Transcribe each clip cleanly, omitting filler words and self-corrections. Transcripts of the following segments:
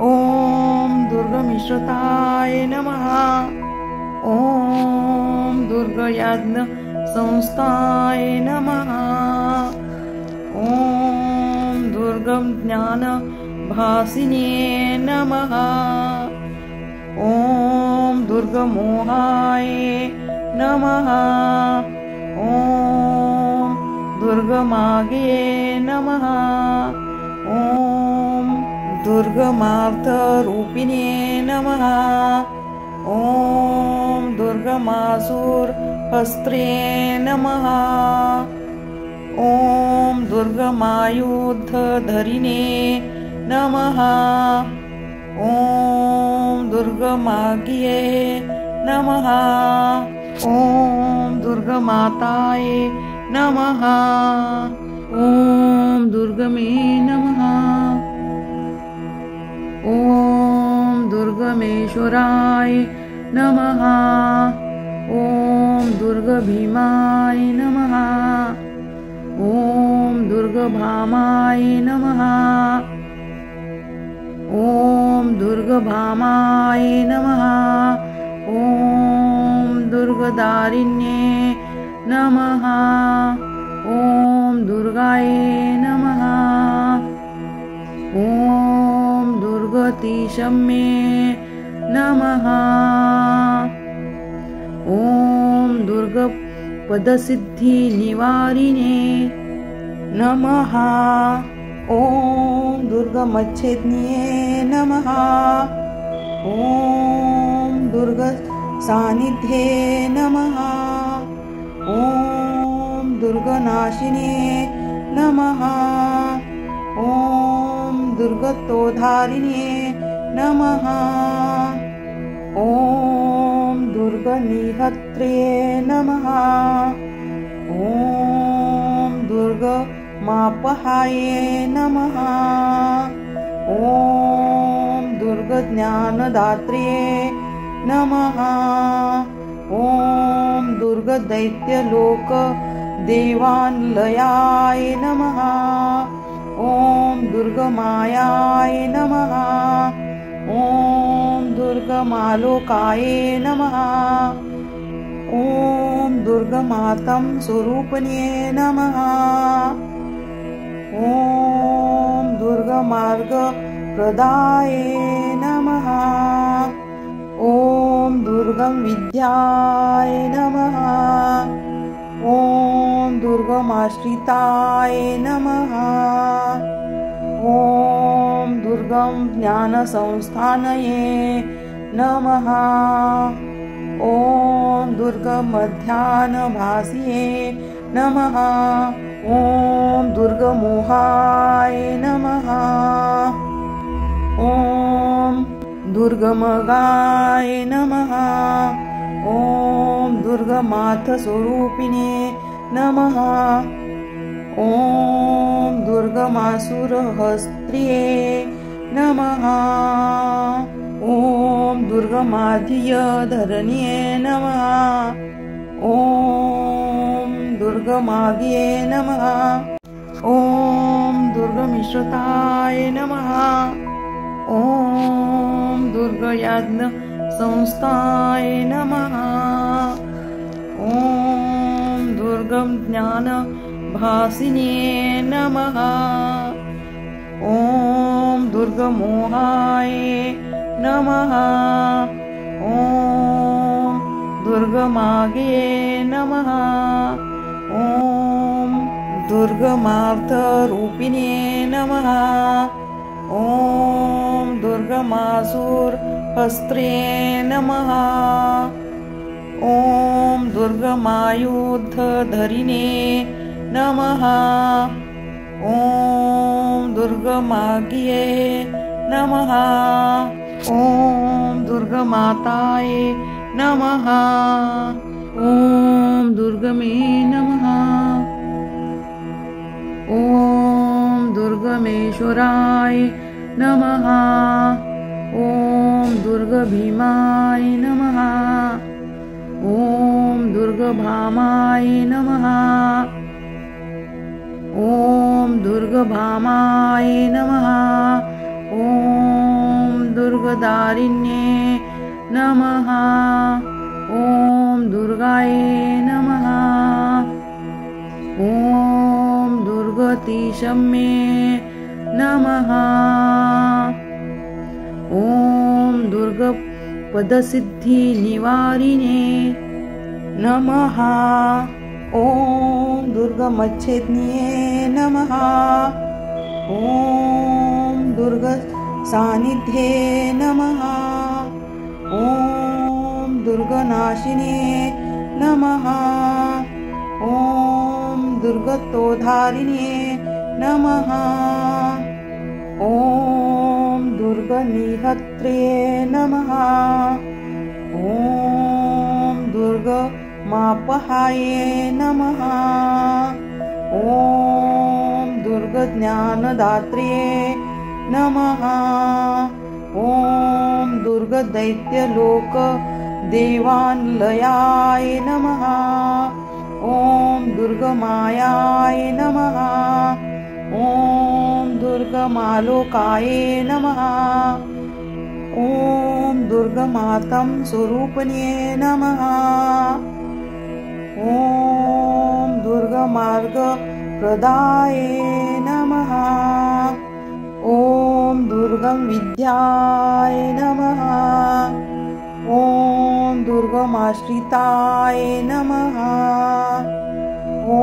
ॐ दुर्गमिश्रताय नमः। ॐ दुर्गयाज्ञ संस्थाय नमः। ॐ दुर्गं ज्ञान भासिने नमः। ॐ दुर्गमोहाय नमः। ॐ दुर्गमागे नमः। ॐ दुर्गमार्थरूपिणे नमः। ॐ दुर्गमासुरहस्त्रे नमः। ॐ दुर्गमायुधधरिणे नमः। ॐ दुर्गमाज्ञे नमः। ॐ दुर्गमाताय नमः। ॐ दुर्गमे नमः। ॐ दुर्गमेश्वराय नमः। ॐ दुर्गभीमाय नमः। ॐ दुर्गभामाय नमः। ॐ दुर्गभामाय नमः। ॐ दुर्गदारिण्ये नमः। ॐ दुर्गाय नमः। ॐ दुर्गतिशम्ये नमः। ॐ दुर्गपदसिद्धिनिवारिणे नमः। ॐ दुर्गमच्छेद्ये नमः। ॐ दुर्गसान्निध्ये नमः। ॐ दुर्गनाशिने नमः। ॐ दुर्गतोद्धारिणे नमः। ॐ दुर्गनिहत्रे नमः। ॐ दुर्गमापहाय नमः। ॐ दुर्गज्ञानदात्रे नमः। ॐ दुर्गदैत्यलोकदेवालयाय नमः। ॐ दुर्गमायाय नमः। ॐ दुर्गमालोकाय नमः। ॐ दुर्गमातं स्वरूपिणे नमः। ॐ दुर्गमार्गप्रदाय नमः। ॐ दुर्गं विद्याय नमः। ॐ दुर्गमाश्रिताय नमः। ॐ दुर्गं ज्ञानसंस्थानये नमः। ॐ दुर्गमध्याह्नभासिये नमः। ॐ दुर्गमोहाय नमः। ॐ दुर्गमगाय नमः। ॐ दुर्गमार्थस्वरूपिणे नमः। ॐ दुर्गमासुरहस्त्रिये नमः। ॐ दुर्गमाधियधरण्ये नमः। ॐ दुर्गमाज्ञे नमः। ॐ दुर्गमिश्रताय नमः। ॐ दुर्गयाज्ञ संस्थाय नमः। ॐ दुर्गं ज्ञान भासिने नमः। ॐ दुर्गमोहाय नमः। ॐ दुर्गमागे नमः। ॐ दुर्गमार्थरूपिणे नमः। ॐ दुर्गमासुरहस्त्रे नमः। ॐ दुर्गमायुधधरिणे नमः। ॐ दुर्गमाज्ञे नमः। ॐ दुर्गमाताय नमः। ॐ दुर्गमे नमः। ॐ दुर्गमेश्वराय नमः। ॐ दुर्गभीमाय नमः। ॐ दुर्गभामाय नमः। ॐ दुर्गभामाय नमः। ॐ दुर्गदारिण्ये नमः। ॐ दुर्गाय नमः। ॐ दुर्गतिशम्ये नमः। ॐ दुर्गपदसिद्धिनिवारिणे नमः। ॐ दुर्गमच्छेद्न्ये नमः। ॐ दुर्गसान्निध्ये नमः। ॐ दुर्गनाशिने नमः। ॐ दुर्गतोद्धारिणे नमः। ॐ दुर्गनिहत्रे नमः। ॐ दुर्गमापहाये नमः। ॐ दुर्गज्ञानदात्रे नमः। ॐ दुर्गदैत्यलोकदेवालयाय नमः। ॐ दुर्गमायाय नमः। ॐ दुर्गमालोकाय नमः। ॐ दुर्गमातं स्वरूपिणे नमः। ॐ दुर्गमार्गप्रदाय नमः। ॐ दुर्गमविद्याय नमः। ॐ दुर्गमाश्रिताय नमः। ॐ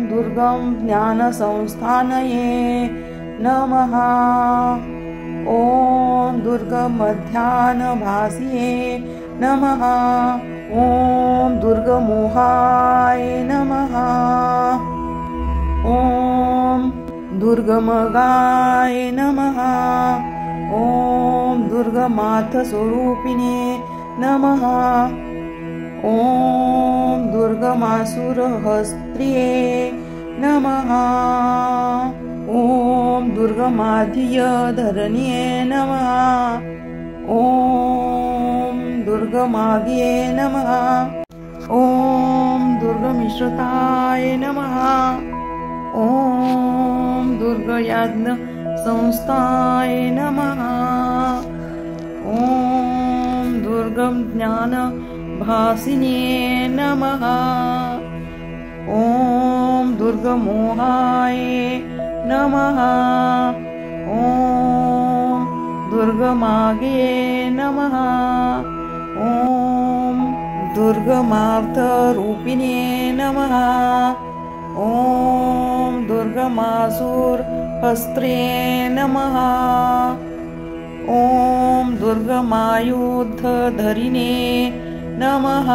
दुर्गमज्ञानसंस्थानये नमः। ॐ दुर्गमध्याह्नभासिये नमः। ॐ दुर्गमोहाय नमः। ॐ दुर्गमगाय नमः। ॐ दुर्गमार्थस्वरूपिणे नमः। ॐ दुर्गमासुरहस्त्रिये नमः। ॐ दुर्गमाधियधरण्ये नमः। ॐ दुर्गमाग्ये नमः। ॐ दुर्गमिश्रताय नमः। ॐ दुर्गयज्ञसंस्थाय नमः। ॐ दुर्गमज्ञानभासिने नमः। ॐ दुर्गमोहाय नमः। ॐ दुर्गमागे नमः। ॐ दुर्गमार्थरूपिणे नमः। ॐ दुर्गमासुरहस्त्रे नमः। ॐ दुर्गमायुधधरिणे नमः।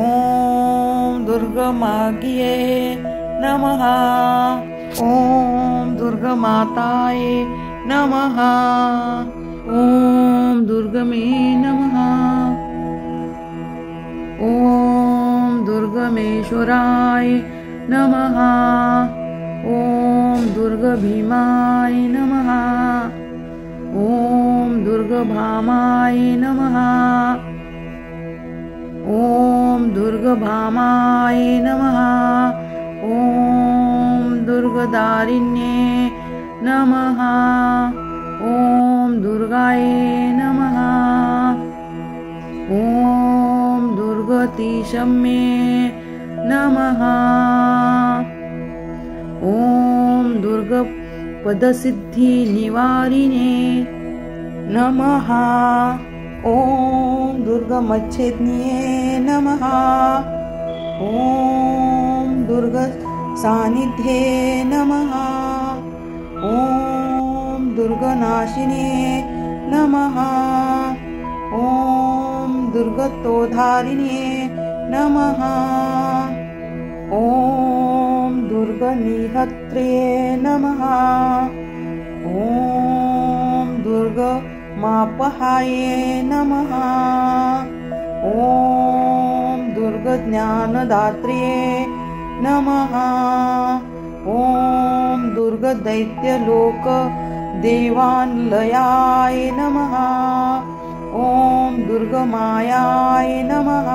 ॐ दुर्गमाग्ये नमः। ॐ दुर्गमाताय नमः। ॐ दुर्गमे नमः। ॐ दुर्गमेश्वराय नमः। ॐ दुर्गभीमाय नमः। ॐ दुर्गभामाय नमः। ॐ दुर्गभामाय नमः। ॐ दुर्गदारिण्ये नमः। ॐ दुर्गाय नमः। ॐ दुर्गतिशम्ये नमः। ॐ दुर्गपदसिद्धिनिवारिणे नमः। ॐ दुर्गमच्छेद्न्ये नमः। ॐ दुर्गसान्निध्ये नमः। ॐ दुर्गनाशिने नमः। ॐ दुर्गतोद्धारिणे नमः। ॐ दुर्गनिहत्रे नमः। ॐ दुर्गमापहाये नमः। ॐ दुर्गज्ञानदात्रे नमः। ॐ दुर्गदैत्यलोकदेवालयाय नमः। ॐ दुर्गमायाय नमः।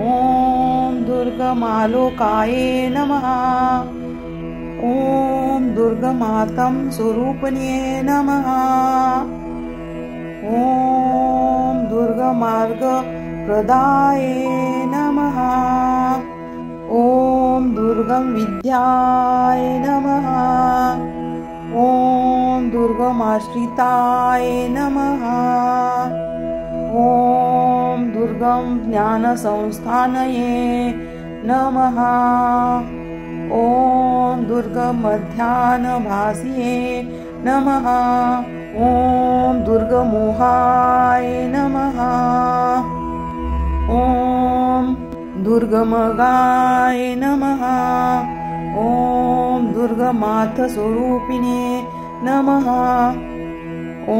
ॐ दुर्गमालोकाये नमः। ॐ दुर्गमातं स्वरूपिण्ये नमः। ॐ दुर्गमार्गप्रदाये नमः। ॐ दुर्गमविद्याय नमः। ॐ दुर्गमाश्रिताय नमः। ॐ दुर्गम ज्ञानसंस्थानये नमः। ॐ दुर्गमध्याह्नभासिये नमः। ॐ दुर्गमोहाय नमः। ॐ दुर्गमगाय नमः। ॐ दुर्गमार्थस्वरूपिणे नमः। ॐ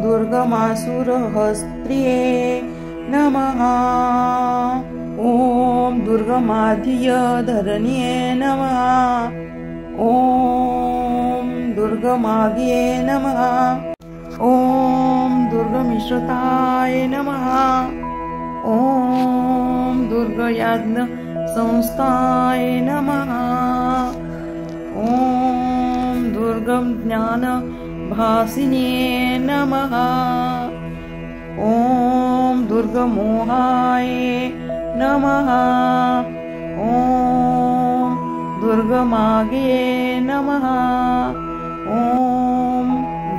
दुर्गमासुरहस्त्रिये नमः। ॐ दुर्गमाधियधरण्ये नमः। ॐ दुर्गमाग्ये नमः। ॐ दुर्गमिश्रताय नमः। ॐ दुर्गयाज्ञसंस्थाय नमः। ॐ दुर्गमज्ञानभासिन्ये नमः। ॐ दुर्गमोहाय नमः। ॐ दुर्गमाग्ये नमः। ॐ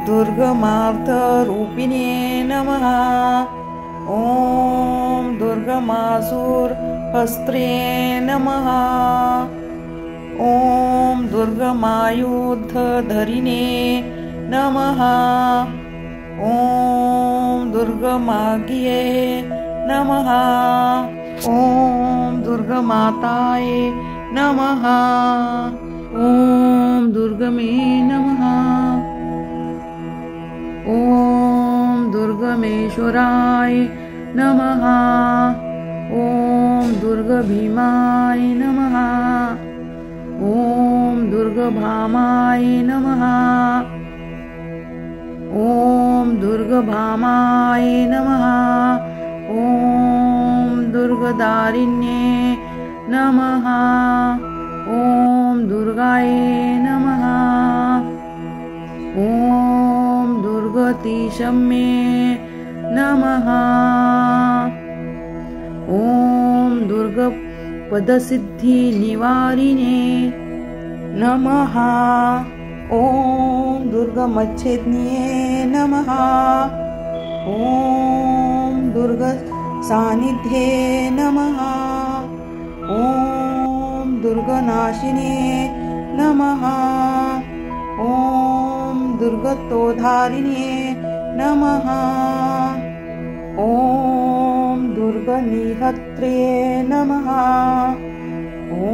दुर्गमार्थरूपिणे नमः। ॐ दुर्गमासुरहस्त्रे नमः। ॐ दुर्गमायुधधरिणे नमः। ॐ दुर्गमाग्ये नमः। ॐ दुर्गमाताय नमः। ॐ दुर्गमे नमः। ॐ दुर्गमेश्वराय नमः। ॐ दुर्गभीमाय नमः। ॐ दुर्गभामाय नमः। ॐ दुर्गभामाय नमः। ॐ दुर्गदारिण्ये नमः। ॐ दुर्गाय नमः। ॐ दुर्गतिशम्ये नमः। ॐ दुर्गपदसिद्धिनिवारिणे नमः। ॐ दुर्गमच्छेद्ये नमः। ॐ दुर्गसान्निध्ये नमः। ॐ दुर्गनाशिने नमः। ॐ दुर्गतोधारिणे नमः। ॐ दुर्गनिहत्रे नमः। ॐ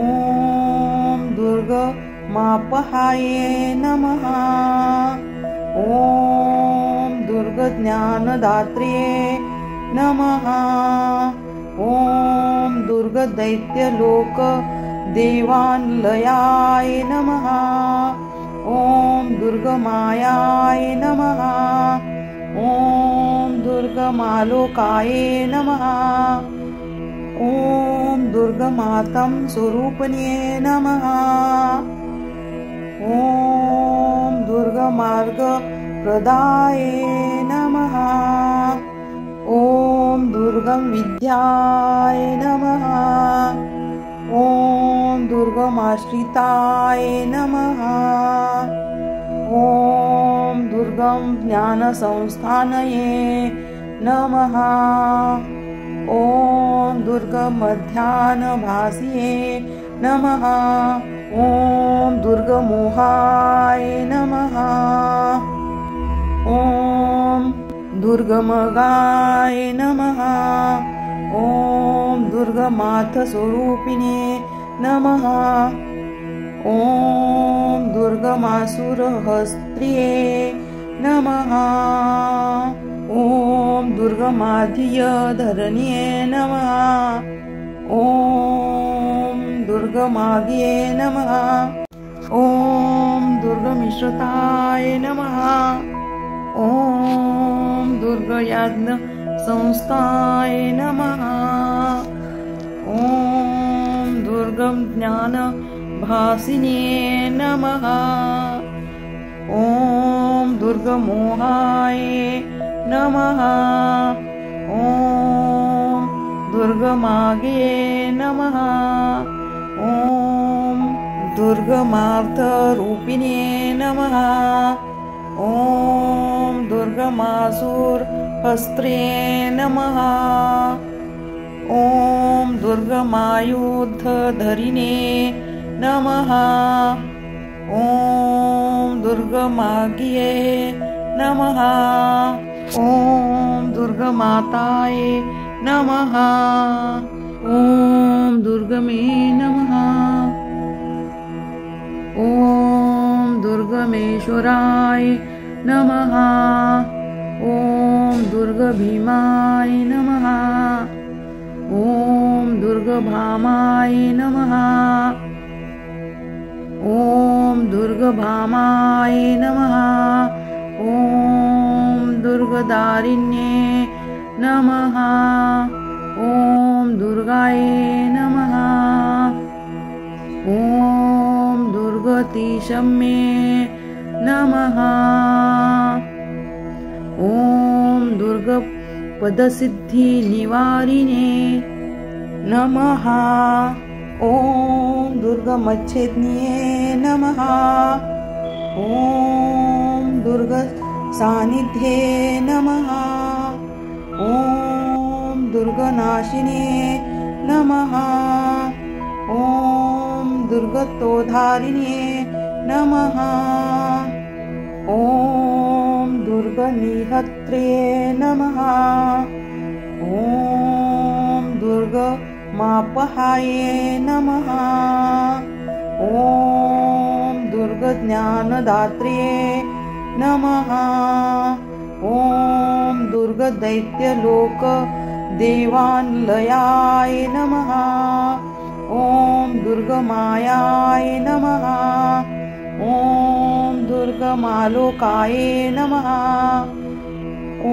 दुर्गमापहाये नमः। ॐ दुर्गज्ञानदात्रे नमः। ॐ दुर्गदैत्यलोकदेवालयाय नमः। ॐ दुर्गमायाय नमः। ॐ दुर्गमालोकाये नमः। ॐ दुर्गमातं स्वरूपिणे नमः। ॐ दुर्गमार्गप्रदाये नमः। ॐ दुर्गमविद्याय नमः। ॐ दुर्गमाश्रिताय नमः। ॐ दुर्गम ज्ञानसंस्थानये नमः। ॐ दुर्गमध्याह्नभासिये नमः। ॐ दुर्गमोहाय नमः। ॐ दुर्गमगाय नमः। ॐ दुर्गमार्थस्वरूपिणे नमः। ॐ दुर्गमासुरहस्त्रिये नमः। ॐ दुर्गमाधियधरण्ये नमः। ॐ दुर्गमाग्ये नमः। ॐ दुर्गमिश्रताय नमः। ॐ दुर्गयाज्ञसंस्थाय नमः। ॐ दुर्गं ज्ञानभासिन्ये नमः। ॐ दुर्गमोहाय नमः। ॐ दुर्गमागे नमः। ॐ दुर्गमार्थरूपिणे नमः। ॐ दुर्गमासुरहस्त्रे नमः। ॐ दुर्गमायुधधरिणे नमः। ॐ दुर्गमाज्ञे नमः। ॐ दुर्गमाताय नमः। ॐ दुर्गमे नमः। ॐ दुर्गमेश्वराय नमः। ॐ दुर्गभीमाय नमः। ॐ दुर्गभामाय नमः। ॐ दुर्गभामाय नमः। ॐ दुर्गदारिण्ये नमः। ॐ दुर्गाय नमः। ॐ दुर्गतिशम्ये नमः। ॐ दुर्गपदसिद्धिनिवारिणे नमः। ॐ दुर्गमच्छेद्ये नमः। ॐ दुर्गसान्निध्ये नमः। ॐ दुर्गनाशिने नमः। ॐ दुर्गतोधारिणे नमः। ॐ दुर्गनिहत्रे नमः। ॐ दुर्गमापहाय नमः। ॐ दुर्गज्ञानदात्रे नमः। ॐ दुर्गदैत्यलोकदेवालयाय नमः। ॐ दुर्गमायाय नमः। ॐ दुर्गमालोकाय नमः। ॐ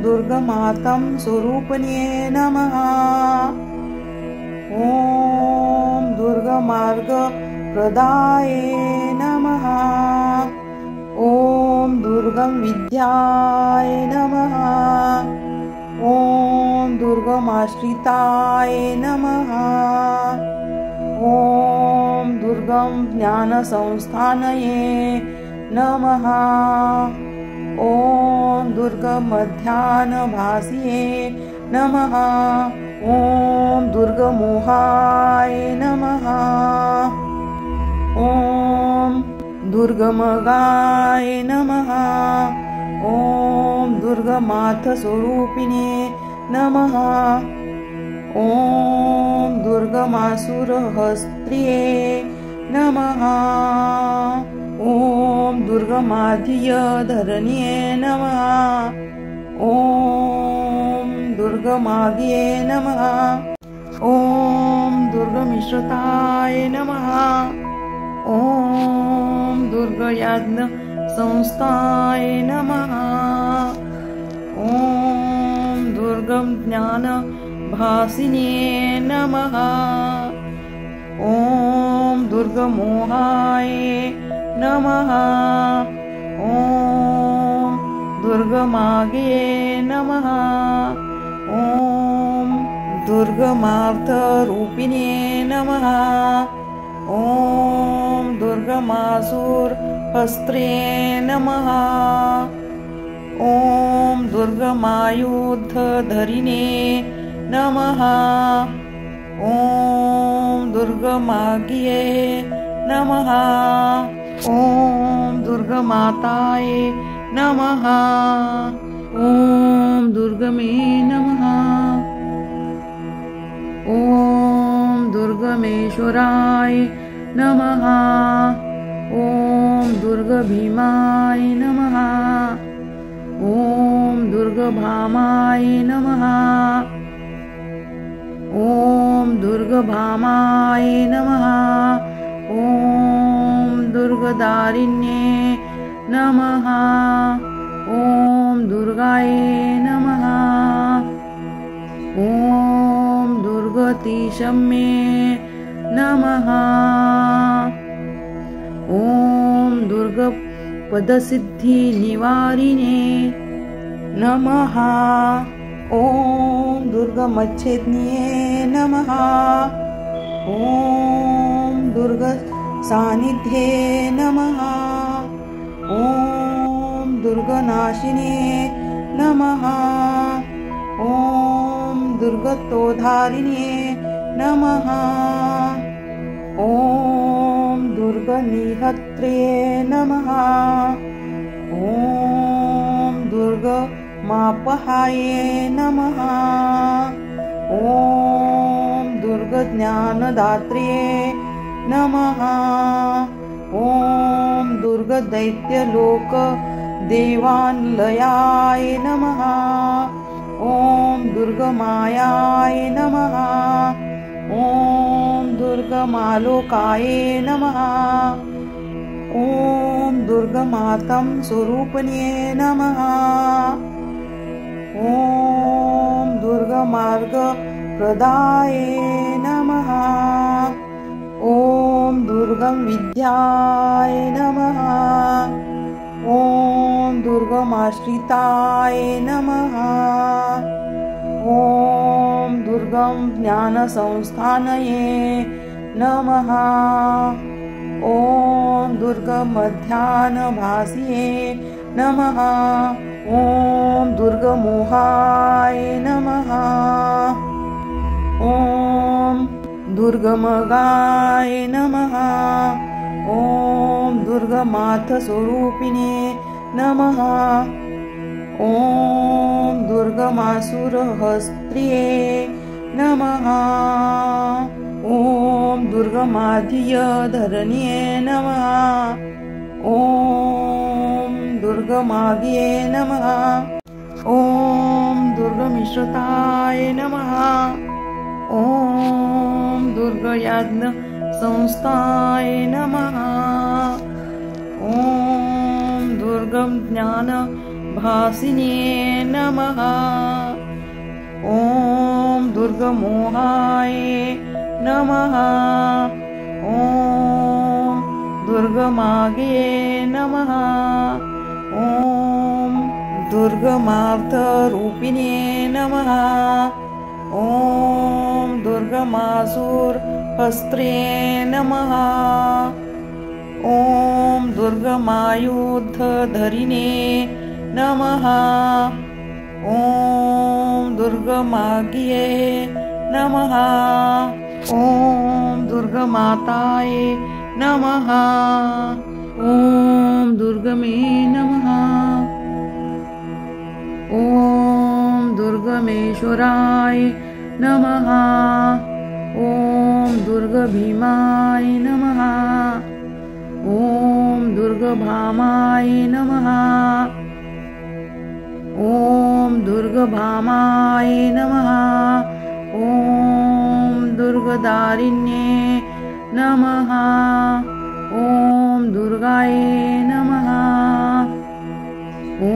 दुर्गमातं स्वरूपिणे नमः। ॐ दुर्गमार्गप्रदाय नमः। ॐ दुर्गं विद्याय नमः। ॐ दुर्गमाश्रिताय नमः। ॐ दुर्गं ज्ञानसंस्थानये नमः। ॐ दुर्गमध्याह्नभासिये नमः। ॐ दुर्गमोहाय नमः। ॐ दुर्गमगाय नमः। ॐ दुर्गमाथस्वरूपिणे नमः। ॐ दुर्गमासुरहस्त्रिये नमः। ॐ दुर्गमाधियधरण्ये नमः। ॐ दुर्गमागे नमः। ॐ दुर्गमिश्रताय नमः। ॐ दुर्गयाज्ञसंस्थाय नमः। ॐ दुर्गं ज्ञानभासिन्ये नमः। ॐ दुर्गमोहाय नमः। ॐ दुर्गमागे नमः। ॐ दुर्गमार्थरूपिणे नमः। ॐ दुर्गमासुरहस्त्रे नमः। ॐ दुर्गमायुधधरिणे नमः। ॐ दुर्गमाज्ञे नमः। ॐ दुर्गमाताय नमः। ॐ दुर्गमे नमः। ॐ दुर्गमेश्वराय नमः। ॐ दुर्गभीमाय नमः। ॐ दुर्गभामाय नमः। ॐ दुर्गभामाय नमः। ॐ दुर्गदारिण्ये नमः। ॐ दुर्गाय नमः। ॐ दुर्गतिशम्ये नमः। ॐ दुर्गपदसिद्धिनिवारिणे नमः। ॐ दुर्गमच्छेदिन्ये नमः। ॐ दुर्गसान्निध्ये नमः। ॐ दुर्गनाशिने नमः। ॐ दुर्गतोद्धारिणे नमः। ॐ दुर्गनिहत्रे नमः। ॐ दुर्गमापहाये नमः। ॐ दुर्गज्ञानदात्रे नमः। ॐ दुर्गदैत्यलोकदेवालयाय नमः। ॐ दुर्गमायाय नमः। ॐ दुर्गमालोकाय नमः। ॐ दुर्गमातं स्वरूपिणे नमः। ॐ दुर्गमार्गप्रदाय नमः। ॐ दुर्गमविद्याय नमः। ॐ दुर्गमाश्रिताय नमः। ॐ दुर्गमज्ञानसंस्थानये नमः। ॐ दुर्गमध्याह्नभासिये नमः। ॐ दुर्गमोहाय नमः। ॐ दुर्गमगाय नमः। ॐ दुर्गमार्थस्वरूपिणे नमः। ॐ दुर्गमासुरहस्त्रिये नमः। ॐ दुर्गमाधियधरण्ये नमः। ॐ दुर्गमाग्ये नमः। ॐ दुर्गमिश्रताय नमः। ॐ दुर्गयाज्ञसंस्थाय नमः। ॐ दुर्गमज्ञानभासिने नमः। ॐ दुर्गमोहाय नमः। ॐ दुर्गमागे नमः। ॐ दुर्गमार्थरूपिणे नमः। ॐ दुर्गमासुरहस्त्रे नमः। ॐ दुर्गमायुधधरिणे नमः। ॐ दुर्गमाग्ये नमः। ॐ दुर्गमाताय नमः। ॐ दुर्गमे नमः। ॐ दुर्गमेश्वराय नमः। ॐ दुर्गभीमाय नमः। ॐ दुर्गभामाय नमः। ॐ दुर्गभामाय नमः। ॐ दुर्गदारिण्ये नमः। ॐ दुर्गाय नमः। ॐ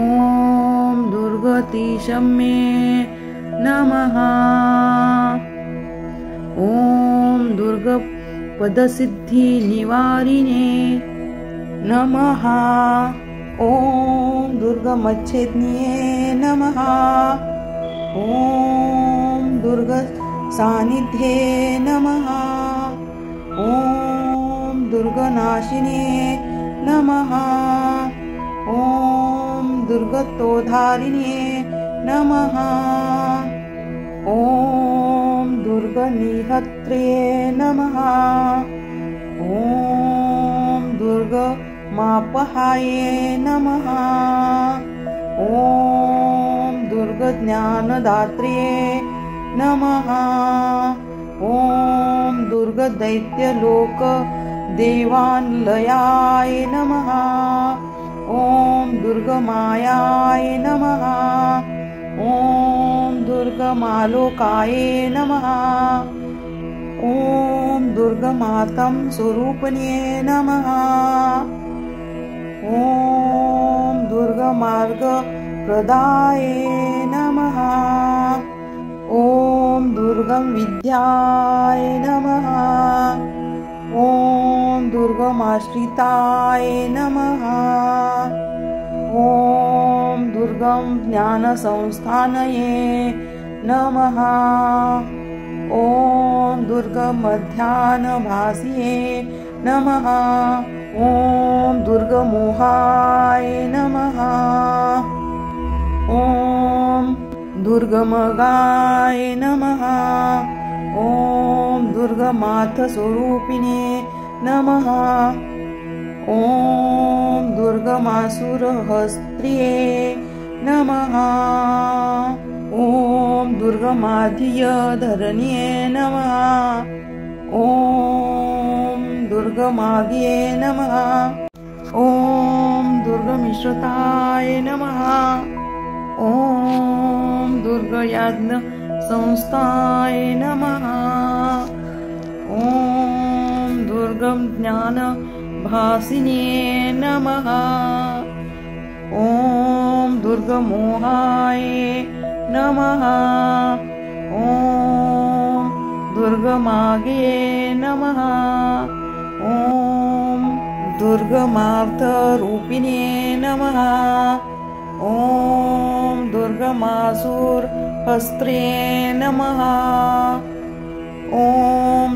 दुर्गतिशम्ये नमः। ॐ दुर्गपदसिद्धिनिवारिणे नमः। ॐ दुर्गमच्छेदिन्ये नमः। ॐ दुर्गसान्निध्ये नमः। ॐ दुर्गनाशिने नमः। ॐ दुर्गतोद्धारिणे नमः। ॐ दुर्गनिहत्रे नमः। ॐ दुर्गमापहाये नमः। ॐ दुर्गज्ञानदात्रे नमः। ॐ दुर्गदैत्यलोकदेवालयाय नमः। ॐ दुर्गमायाय नमः। ॐ दुर्गमालोकाय नमः। ॐ दुर्गमातं स्वरूपिणे नमः। ॐ दुर्गमार्गप्रदाय नमः। ॐ दुर्गमविद्याय नमः। दुर्गमाश्रिताय नमः। ॐ दुर्गं ज्ञानसंस्थानये नमः। ॐ दुर्गमध्याह्नभासिये नमः। ॐ दुर्गमोहाय नमः। ॐ दुर्गमगाय नमः। ॐ दुर्गमार्थस्वरूपिणे नमः। ॐ दुर्गमासुरहस्त्रिये नमः। ॐ दुर्गमाधियधरण्ये नमः। ॐ दुर्गमाग्ये नमः। ॐ दुर्गमिश्रताय नमः। ॐ दुर्गयाज्ञसंस्थाय नमः। ॐ दुर्गं ज्ञानभासिने नमः। ॐ दुर्गमोहाय नमः। ॐ दुर्गमागे नमः। ॐ दुर्गमार्थरूपिणे नमः। ॐ दुर्गमासुरहस्त्रे नमः। ॐ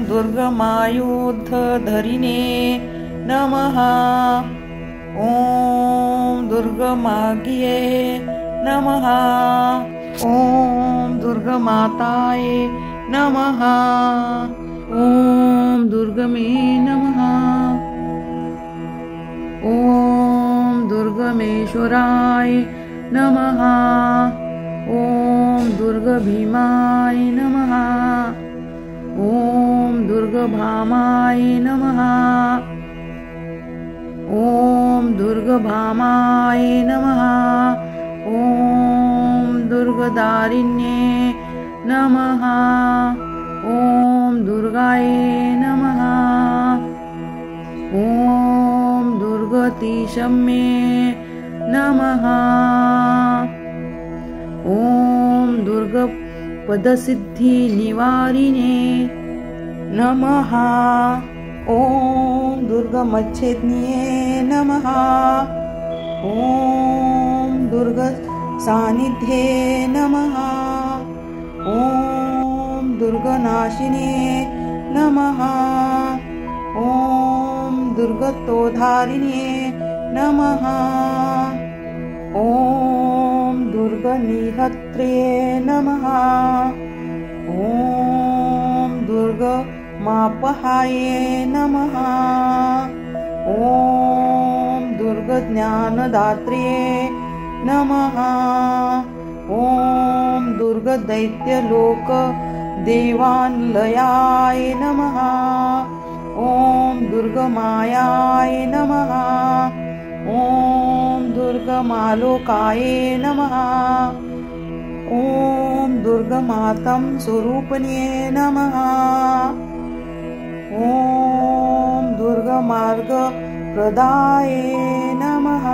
दुर्गमायुधधरिणे नमः। ॐ दुर्गमाग्ये नमः। ॐ दुर्गमाताय नमः। ॐ दुर्गमे नमः। ॐ दुर्गमेश्वराय नमः। ॐ दुर्गभीमाय नमः। ॐ दुर्गभामाय नमः। ॐ दुर्गभामाय नमः। ॐ दुर्गदारिण्ये नमः। ॐ दुर्गाय नमः। ॐ दुर्गतिशम्ये नमः। ॐ दुर्गपदसिद्धिनिवारिणे नमः। ॐ दुर्गमच्छेद्ये नमः। ॐ दुर्गसान्निध्ये नमः। ॐ दुर्गनाशिने नमः। ॐ दुर्गतोधारिणे नमः। ॐ दुर्गनिहत्रे नमः। ॐ दुर्गमापहाय नमः। ॐ दुर्गज्ञानदात्रे नमः। ॐ दुर्गदैत्यलोकदेवालयाय नमः। ॐ दुर्गमायाय नमः। ॐ दुर्गमालोकाय नमः। ॐ दुर्गमातं स्वरूपिणे नमः। ॐ दुर्गमार्गप्रदाय नमः।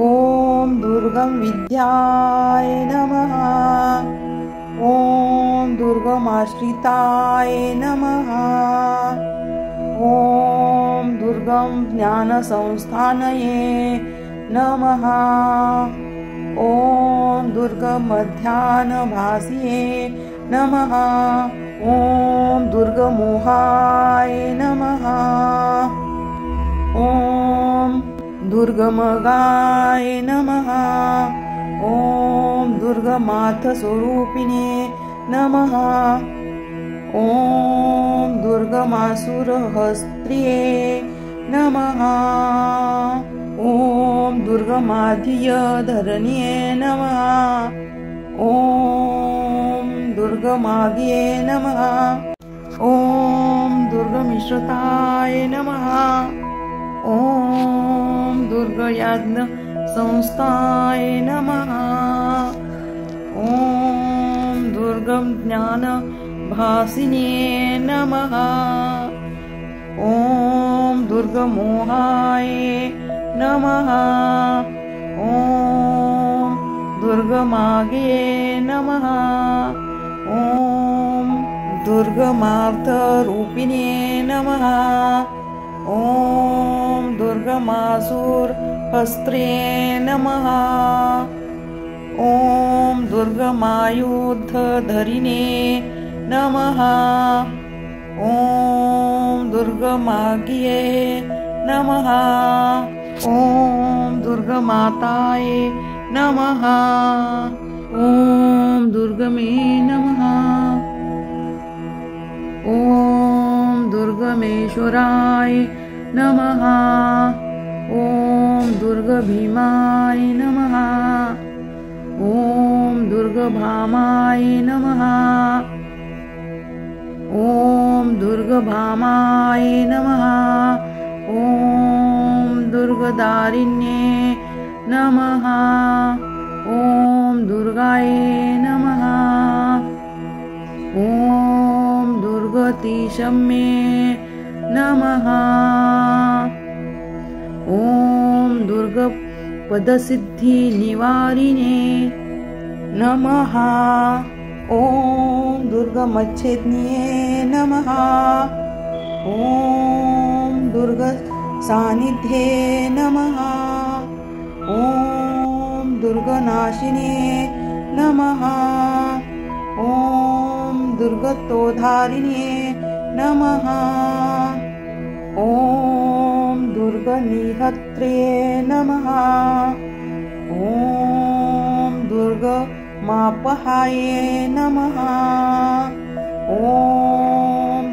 ॐ दुर्गं विद्याय नमः। ॐ दुर्गमाश्रिताय नमः। ॐ दुर्गं ज्ञानसंस्थानये नमः। ॐ दुर्गमध्याह्नभासिये नमः। ॐ दुर्गमोहाय नमः। ॐ दुर्गमगाय नमः। ॐ दुर्गमार्थस्वरूपिणे नमः। ॐ दुर्गमासुरहस्त्रिये नमः। ॐ दुर्गमाधियधरण्ये नमः। ॐ दुर्गमाग्ये नमः। ॐ दुर्गमिश्रताय नमः। ॐ दुर्गयाज्ञसंस्थाय नमः। ॐ दुर्गं ज्ञानभासिने नमः। ॐ दुर्गमोहाय नमः। ॐ दुर्गमागे नमः। ॐ दुर्गमार्थरूपिणे नमः। ॐ दुर्गमासुरहस्त्रे नमः। ॐ दुर्गमायुधधरिणे नमः। ॐ दुर्गमाज्ञे नमः। ॐ दुर्गमाताये नमः। ॐ दुर्गमे नमः। ॐ दुर्गमेश्वराय नमः। ॐ दुर्गभीमाय नमः। ॐ दुर्गभामाय नमः। ॐ दुर्गभामाय नमः। ॐ दुर्गदारिण्ये नमः। ॐ दुर्गाय नमः। ॐ दुर्गतिशम्ये नमः। ॐ दुर्गपदसिद्धिनिवारिणे नमः। ॐ दुर्गमच्छेद्ये नमः। ॐ दुर्गसान्निध्ये नमः। ॐ दुर्गनाशिने नमः। ॐ दुर्गतोधारिणे नमः। ॐ दुर्गनिहत्रे नमः। ॐ दुर्गमापहाये नमः। ॐ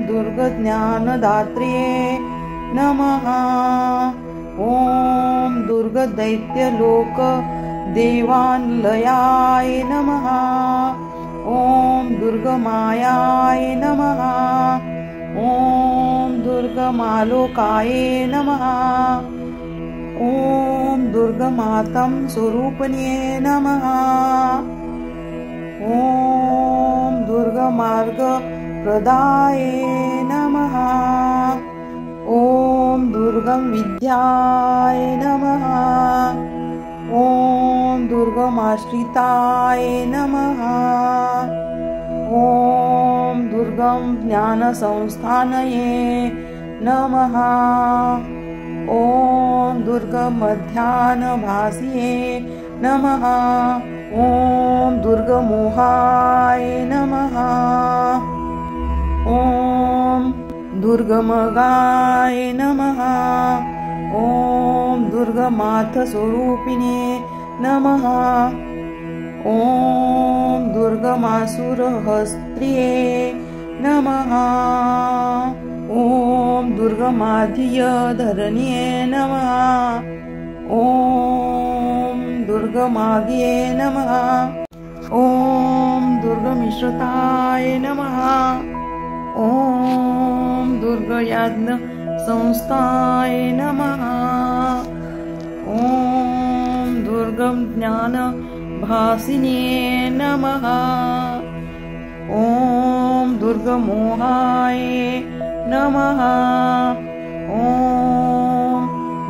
दुर्गज्ञानदात्रे नमः। ॐ दुर्गदैत्यलोकदेवालयाय नमः। ॐ दुर्गमायाय नमः। ॐ दुर्गमालोकाय नमः। ॐ दुर्गमातं स्वरूपिणे नमः। ॐ दुर्गमार्गप्रदाय नमः। ॐ दुर्गमविद्याय नमः। ॐ दुर्गमाश्रिताय नमः। ॐ दुर्गमज्ञानसंस्थानये नमः। ॐ दुर्गमध्याह्नभासिये नमः। ॐ दुर्गमोहाय नमः। ॐ दुर्गमगाय नमः। ॐ दुर्गमार्थस्वरूपिणे नमः। ॐ दुर्गमासुरहस्त्रे नमः। ॐ दुर्गमाधियधरण्ये नमः। ॐ दुर्गमाज्ञे नमः। ॐ दुर्गमिश्रताय नमः। ॐ दुर्गयज्ञसंस्थाय नमः। ॐ दुर्गमज्ञानभासिने नमः। ॐ दुर्गमोहाय नमः। ॐ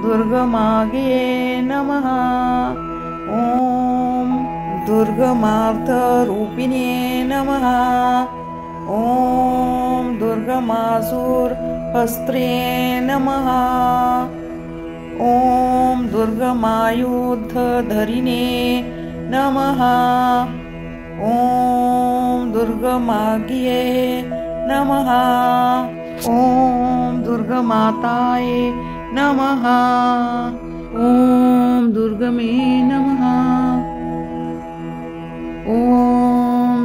दुर्गमागे नमः। ॐ दुर्गमार्थरूपिणे नमः। ॐ दुर्गमासुरहस्त्रे नमः। ॐ दुर्गमायुधधरिणे नमः। ॐ दुर्गमाज्ञे नमः। ॐ दुर्गमाताये नमः। ॐ दुर्गमे नमः। ॐ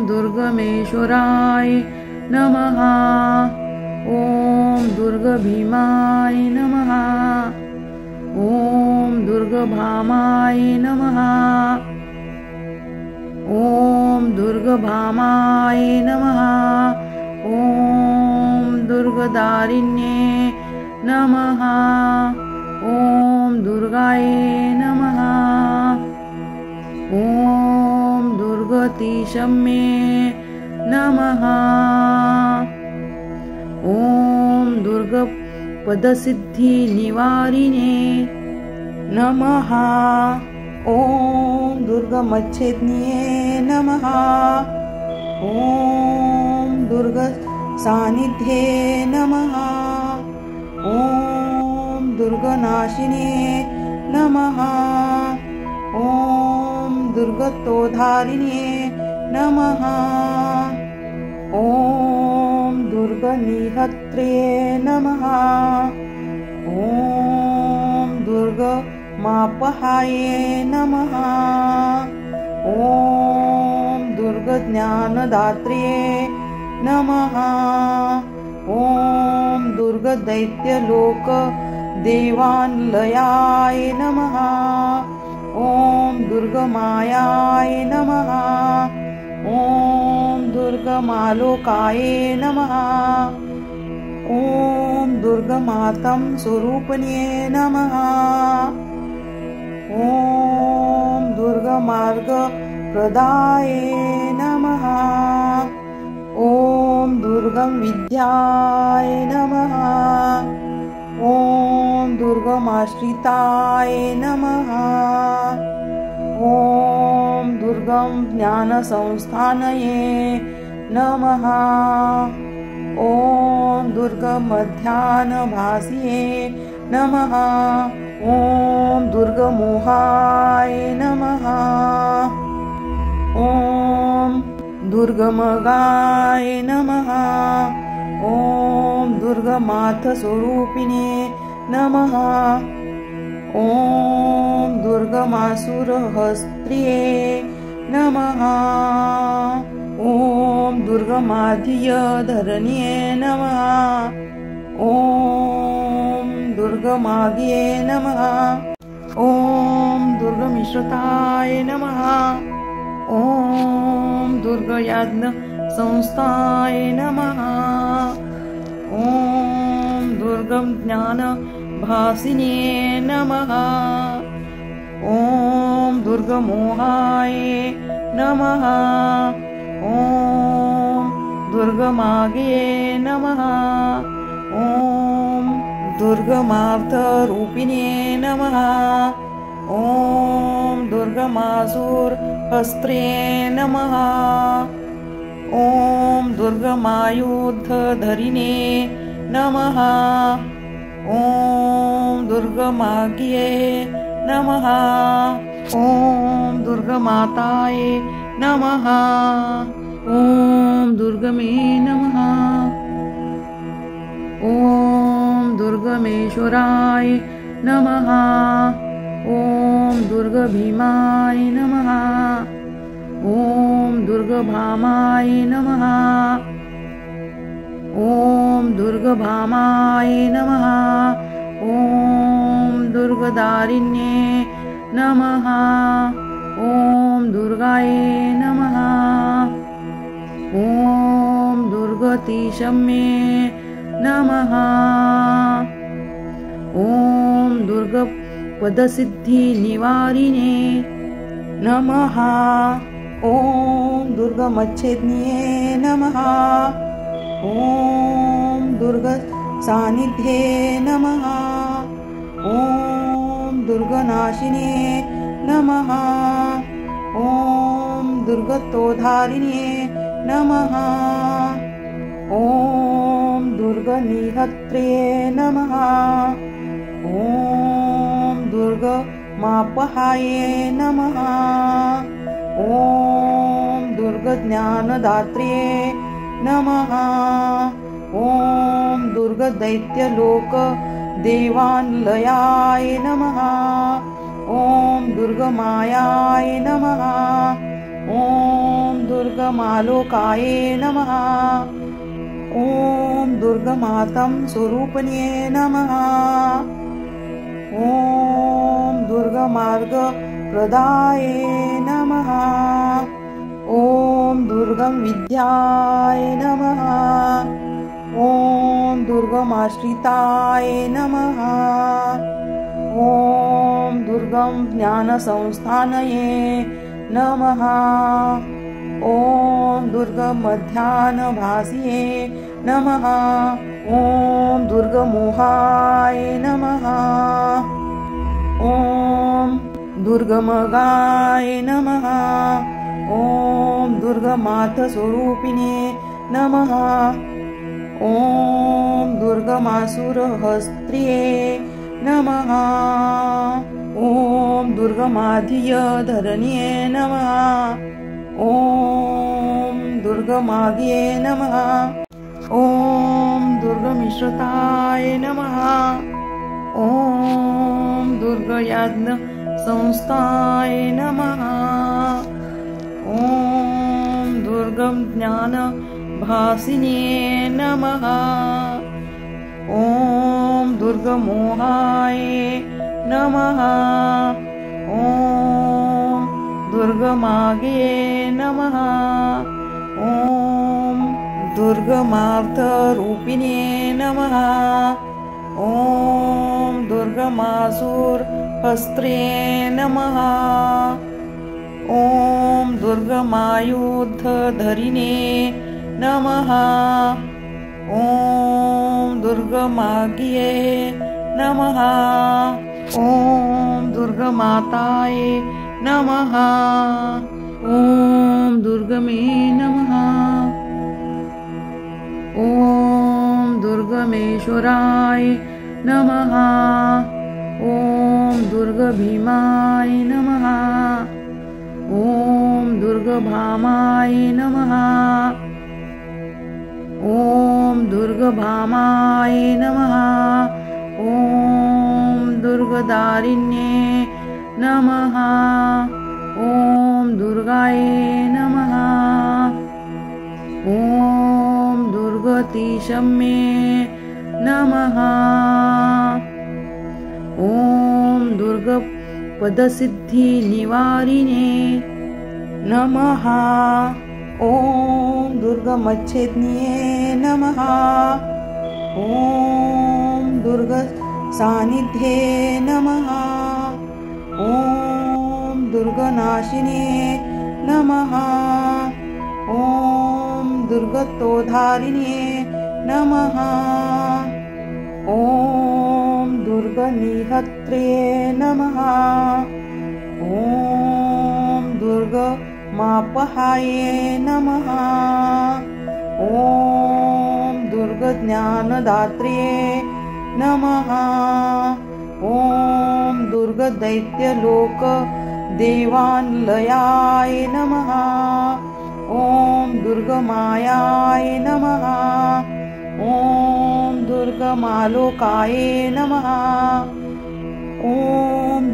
दुर्गमेश्वराय नमः। ॐ दुर्गभीमाय नमः। ॐ दुर्गभामाय नमः। ॐ दुर्गभामाय नमः। ॐ दुर्गदारिण्ये नमः। ॐ दुर्गाय नमः। ॐ दुर्गतिशम्ये नमः। ॐ दुर्गपदसिद्धिनिवारिणे नमः। ॐ दुर्गमच्छेद्ये नमः। ॐ दुर्गसान्निध्ये नमः। ॐ दुर्गनाशिने नमः। ॐ दुर्गतोद्धारिणे नमः। ॐ दुर्गनिहत्रे नमः। ॐ दुर्गमापहाये नमः। ॐ दुर्गज्ञानदात्रे नमः। ॐ दुर्गदैत्यलोक देवालयाय नमः। ॐ दुर्गमायाय नमः। ॐ दुर्गमालोकाय नमः। ॐ दुर्गमातं स्वरूपिणे नमः। ॐ दुर्गमार्गप्रदाय नमः। ॐ दुर्गमविद्याय नमः। ॐ दुर्गमाश्रिताय नमः। ॐ दुर्गमज्ञानसंस्थानये नमः। ॐ दुर्गमध्याह्नभासिये नमः। ॐ दुर्गमोहाय नमः। ॐ दुर्गमगाय नमः। ॐ दुर्गमार्थस्वरूपिणे नमः। ॐ दुर्गमासुरहस्त्रिये नमः। ॐ दुर्गमाधियधरण्ये नमः। ॐ दुर्गमाग्ये नमः। ॐ दुर्गमिश्रताय नमः। ॐ दुर्गयाज्ञसंस्थाय नमः। ॐ दुर्गमज्ञानभासिने नमः। ॐ दुर्गमोहाय नमः। ॐ दुर्गमाग्ये नमः। ॐ दुर्गमार्थरूपिणे नमः। ॐ दुर्गमासुरहस्त्रे नमः। ॐ दुर्गमायुधधरिणे नमः। ॐ दुर्गमाग्ये नमः। ॐ दुर्गमाताय नमः। ॐ दुर्गमे नमः। ॐ दुर्गमेश्वराय नमः। ॐ दुर्गभीमाय नमः। ॐ दुर्गभामाय नमः। ॐ दुर्गभामाय नमः। ॐ दुर्गदारिण्ये नमः। ॐ दुर्गाय नमः। ॐ दुर्गतिशम्ये नमः। ॐ दुर्गपदसिद्धिनिवारिणे नमः। ॐ दुर्गमच्छेदिने नमः। ॐ दुर्गसान्निध्ये नमः। ॐ दुर्गनाशिने नमः। ॐ दुर्गतोद्धारिणे नमः। ॐ दुर्गनिहत्रे नमः। ॐ दुर्गमापहाये नमः। ॐ दुर्गज्ञानदात्रे नमः। ॐ दुर्गदैत्यलोक देवालयाय नमः। ॐ दुर्गमायाय नमः। ॐ दुर्गमालोकाय नमः। ॐ दुर्गमातं स्वरूपिणे नमः। ॐ दुर्गमार्गप्रदाय नमः। ॐ दुर्गमविद्याय नमः। ॐ दुर्गमाश्रिताय नमः। ॐ दुर्गमज्ञानसंस्थानये नमः। ॐ दुर्गमध्याह्नभासिये नमः। ॐ दुर्गमोहाय नमः। ॐ दुर्गमगाय नमः। ॐ दुर्गमार्थस्वरूपिणे नमः। ॐ दुर्गमासुरहस्त्रिये नमः। ॐ दुर्गमाधियधरण्ये नमः। ॐ दुर्गमाग्ये नमः। ॐ दुर्गमिश्रताय नमः। ॐ दुर्गयाज्ञसंस्थाय नमः। ॐ दुर्गज्ञानभासिन्ये नमः। ॐ दुर्गमोहाय नमः। ॐ दुर्गमाग्ये नमः। ॐ दुर्गमार्थरूपिणे नमः। ॐ दुर्गमासुरहस्त्रे नमः। ॐ दुर्गमायुधधरिणे नमः। ॐ दुर्गमाग्ये नमः। ॐ दुर्गमाताय नमः। ॐ दुर्गमे नमः। ॐ दुर्गमेश्वराय नमः। ॐ दुर्गभीमाय नमः। ॐ दुर्गभामाय नमः। ॐ दुर्गभामाय नमः। ॐ दुर्गदारिण्ये नमः। ॐ दुर्गाय नमः। ॐ दुर्गतिशम्ये नमः। ॐ दुर्गपदसिद्धिनिवारिणे नमः। ॐ दुर्गमच्छेद्ये नमः। ॐ दुर्गसान्निध्ये नमः। ॐ दुर्गनाशिने नमः। ॐ दुर्गतोधारिणे नमः। ॐ दुर्गनिहत्रे नमः। ॐ दुर्गमापहाये नमः। ॐ दुर्गज्ञानदात्रे नमः। ॐ दुर्गदैत्यलोकदेवालयाय नमः। ॐ दुर्गमायाय नमः। ॐ दुर्गमालोकाय नमः। ॐ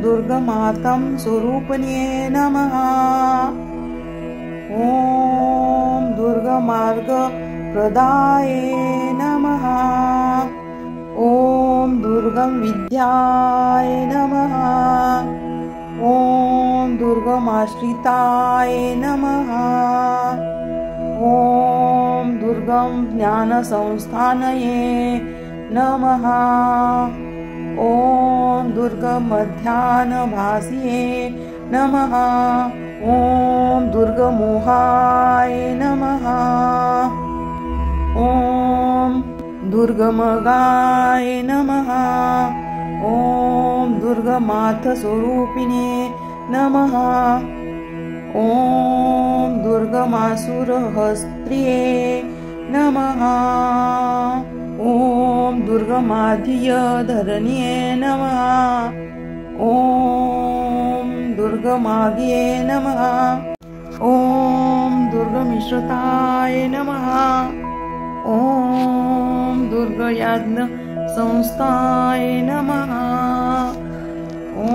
दुर्गमातं स्वरूपिणे नमः। ॐ दुर्गमार्गप्रदाय नमः। ॐ दुर्गमविद्याय नमः। ॐ दुर्गमाश्रिताय नमः। ॐ दुर्गमज्ञानसंस्थानये नमः। ॐ दुर्गमध्याह्नभासिये नमः। ॐ दुर्गमोहाय नमः। ॐ दुर्गमगाय नमः। ॐ दुर्गमार्थस्वरूपिणे नमः। ॐ दुर्गमासुरहस्त्रिये नमः। ॐ दुर्गमाधियधरण्ये नमः। ॐ दुर्गमाग्ये नमः। ॐ दुर्गमिश्रताय नमः। ॐ दुर्गयाज्ञसंस्थाय नमः। ॐ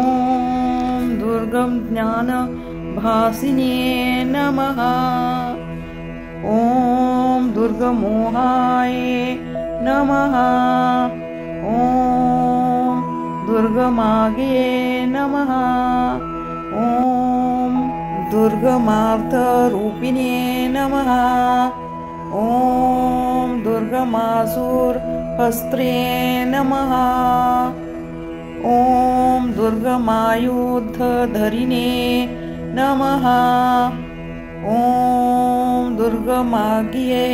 दुर्गज्ञानभासिन्ये नमः। ॐ दुर्गमोहाय नमः। ॐ दुर्गमाग्ये नमः। ॐ दुर्गमार्थरूपिणे नमः। ॐ दुर्गमासुरहस्त्रे नमः। ॐ दुर्गमायुधधरिणे नमः। ॐ दुर्गमाग्ये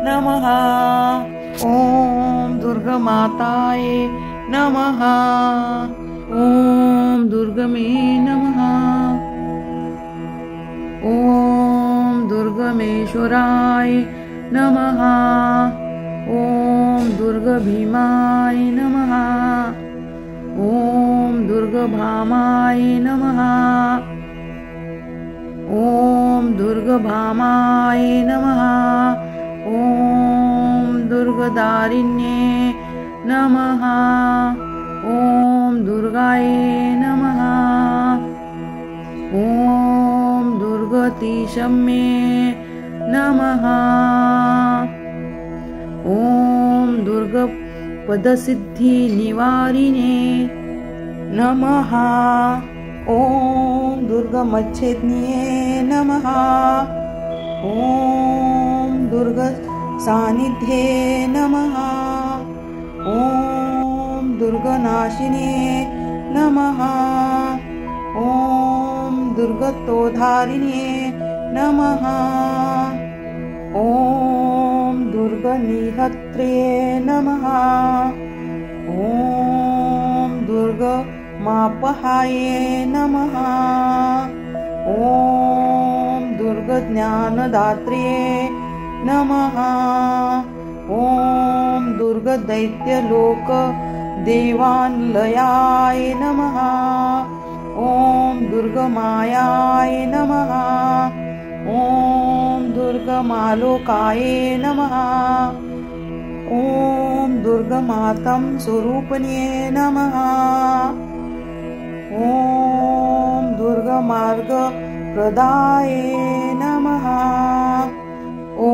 नमः। ॐ दुर्गमाताय नमः। ॐ दुर्गमे नमः। ॐ दुर्गमेश्वराय नमः। ॐ दुर्गभीमाय नमः। ॐ दुर्गभामाय नमः। ॐ दुर्गभामाय नमः। ॐ दुर्गदारिण्ये नमः। ॐ दुर्गाय नमः। ॐ दुर्गतिशम्ये नमः। ॐ दुर्गपदसिद्धिनिवारिणे नमः। ॐ दुर्गमच्छेद्न्ये नमः। ॐ दुर्गसान्निध्ये नमः। ॐ दुर्गनाशिने नमः। ॐ दुर्गतोद्धारिणे नमः। ॐ दुर्गनिहत्रे नमः। ॐ दुर्गमापहाय नमः। ॐ दुर्गज्ञानदात्रे नमः। ॐ दुर्गदैत्यलोकदेवालयाय नमः। ॐ दुर्गमायाय नमः। ॐ दुर्गमालोकाय नमः। ॐ दुर्गमातं स्वरूपिणे नमः। ॐ दुर्गमार्गप्रदाय नमः। ॐ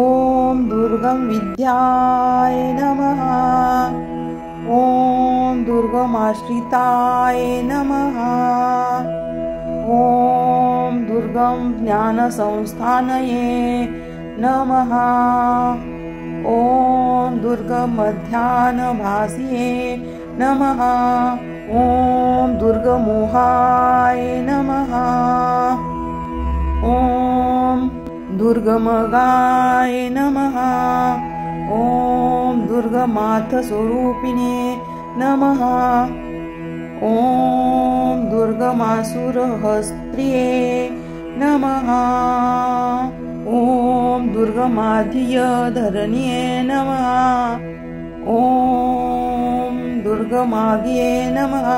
दुर्गमविद्याय नमः। ॐ दुर्गमाश्रिताय नमः। ॐ दुर्गं ज्ञानसंस्थानये नमः। ॐ दुर्गमध्याह्नभासिये नमः। ॐ दुर्गमोहाय नमः। ॐ दुर्गमगाय नमः। ॐ दुर्गमाथस्वरूपिणे नमः। ॐ दुर्गमासुरहस्त्रिये नमः। ॐ दुर्गमाधियधरण्ये नमः। ॐ दुर्गमाग्ये नमः।